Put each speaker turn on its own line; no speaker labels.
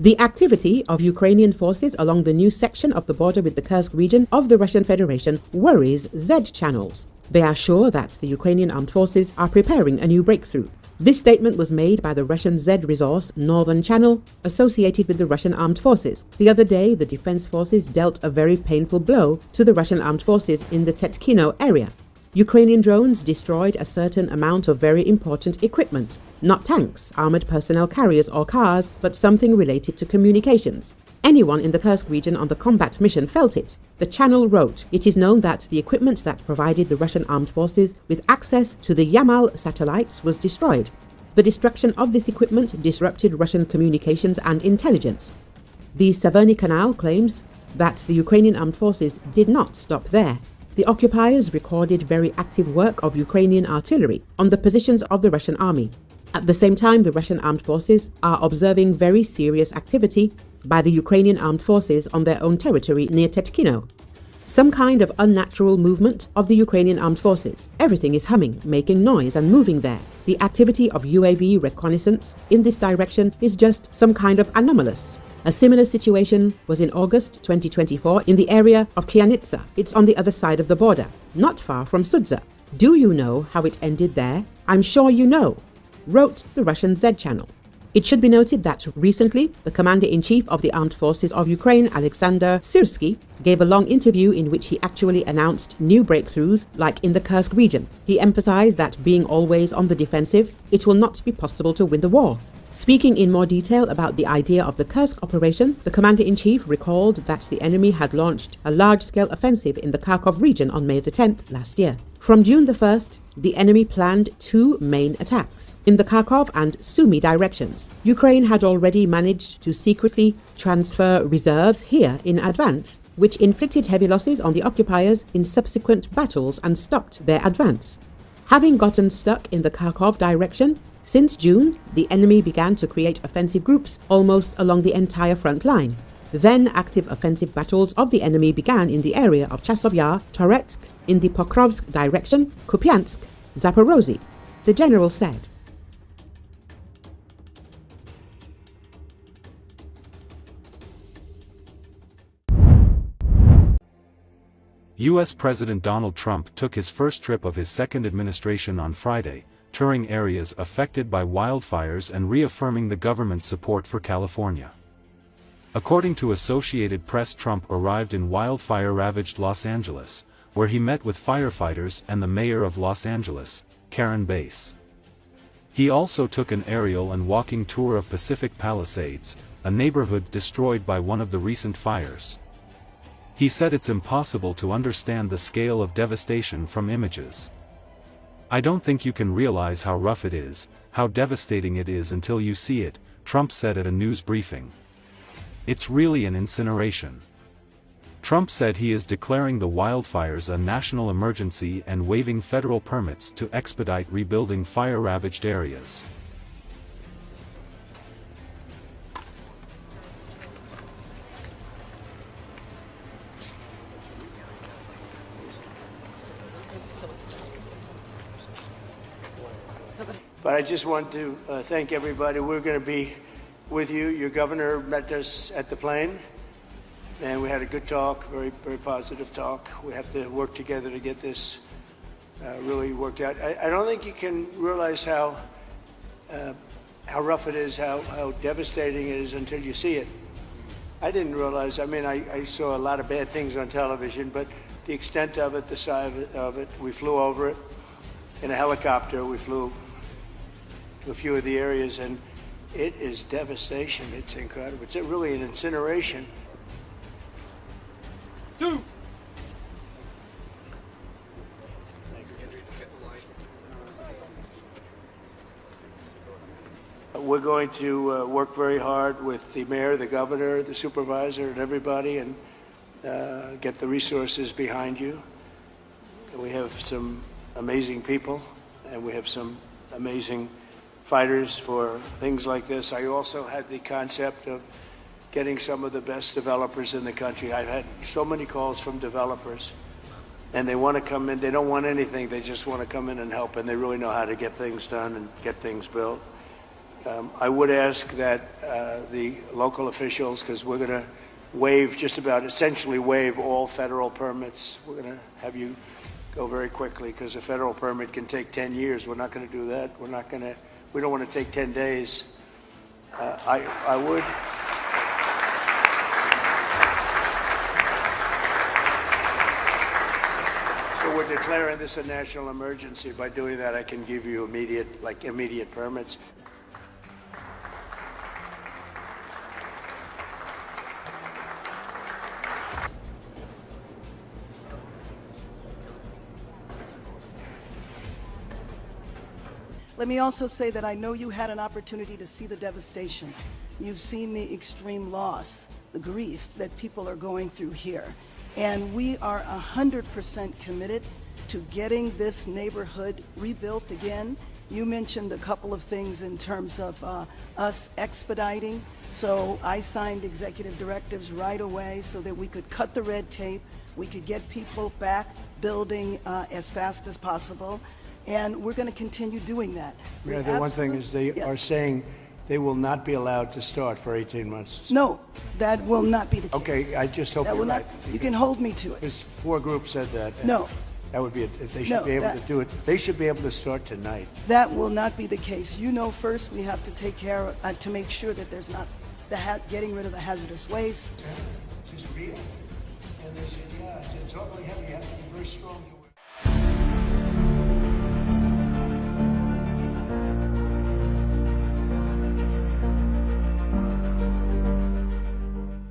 The activity of Ukrainian forces along the new section of the border with the Kursk region of the Russian Federation worries Z channels. They are sure that the Ukrainian armed forces are preparing a new breakthrough. This statement was made by the Russian Z resource Northern Channel, associated with the Russian armed forces. The other day, the defense forces dealt a very painful blow to the Russian armed forces in the Tetkino area. Ukrainian drones destroyed a certain amount of very important equipment. Not tanks, armored personnel carriers or cars, but something related to communications. Anyone in the Kursk region on the combat mission felt it. The channel wrote, "It is known that the equipment that provided the Russian armed forces with access to the Yamal satellites was destroyed. The destruction of this equipment disrupted Russian communications and intelligence." The Severny Canal claims that the Ukrainian armed forces did not stop there. The occupiers recorded very active work of Ukrainian artillery on the positions of the Russian army. At the same time, the Russian armed forces are observing very serious activity by the Ukrainian armed forces on their own territory near Tetkino. Some kind of unnatural movement of the Ukrainian armed forces. Everything is humming, making noise and moving there. The activity of UAV reconnaissance in this direction is just some kind of anomalous. A similar situation was in August 2024 in the area of Kianitsa. It's on the other side of the border, not far from Sudza. Do you know how it ended there? I'm sure you know, wrote the Russian Z channel. It should be noted that recently, the Commander-in-Chief of the Armed Forces of Ukraine, Alexander Syrsky, gave a long interview in which he actually announced new breakthroughs, like in the Kursk region. He emphasized that being always on the defensive, it will not be possible to win the war. Speaking in more detail about the idea of the Kursk operation, the Commander-in-Chief recalled that the enemy had launched a large-scale offensive in the Kharkov region on May the 10th last year. From June the 1st, the enemy planned two main attacks in the Kharkov and Sumy directions. Ukraine had already managed to secretly transfer reserves here in advance, which inflicted heavy losses on the occupiers in subsequent battles and stopped their advance. Having gotten stuck in the Kharkov direction, since June, the enemy began to create offensive groups almost along the entire front line. Then active offensive battles of the enemy began in the area of Chasov Yar, Toretsk, in the Pokrovsk direction, Kupyansk, Zaporozhye, the general said.
U.S. President Donald Trump took his first trip of his second administration on Friday, touring areas affected by wildfires and reaffirming the government's support for California. According to Associated Press, Trump arrived in wildfire-ravaged Los Angeles, where he met with firefighters and the mayor of Los Angeles, Karen Bass. He also took an aerial and walking tour of Pacific Palisades, a neighborhood destroyed by one of the recent fires. He said it's impossible to understand the scale of devastation from images. "I don't think you can realize how rough it is, how devastating it is until you see it," Trump said at a news briefing. "It's really an incineration." Trump said he is declaring the wildfires a national emergency and waiving federal permits to expedite rebuilding fire-ravaged areas.
But I just want to thank everybody. We're going to be with you. Your governor met us at the plane, and we had a good talk, very, very positive talk. We have to work together to get this really worked out. I don't think you can realize how rough it is, how devastating it is until you see it. I didn't realize. I mean, I saw a lot of bad things on television, but the extent of it, the size of it, we flew over it in a helicopter. We flew to a few of the areas, and it is devastation. It's incredible. It's really an incineration. We're going to work very hard with the mayor, the governor, the supervisor, and everybody, and get the resources behind you. We have some amazing people, and we have some amazing fighters for things like this. I also had the concept of getting some of the best developers in the country. I've had so many calls from developers, and they want to come in. They don't want anything. They just want to come in and help, and they really know how to get things done and get things built. I would ask that the local officials, because we're going to essentially waive all federal permits. We're going to have you go very quickly because a federal permit can take 10 years. We're not going to do that. We don't want to take 10 days. I would. So we're declaring this a national emergency. By doing that, I can give you immediate permits.
Let me also say that I know you had an opportunity to see the devastation. You've seen the extreme loss, the grief that people are going through here. And we are 100% committed to getting this neighborhood rebuilt again. You mentioned a couple of things in terms of us expediting. So I signed executive directives right away so that we could cut the red tape, we could get people back building as fast as possible. And we're going to continue doing that.
Yeah, the one thing is they are saying they will not be allowed to start for 18 months.
No, that will not be the case.
Okay, I just hope you're right.
You can hold me to it.
Because 4 groups said that.
No.
That would be they should be able to do it. They should be able to start tonight.
That will not be the case. You know, first we have to take care of, to make sure that there's not getting rid of the hazardous waste.
Yeah, it's just real. And they said, yeah, it's totally heavy. You have to be very strong.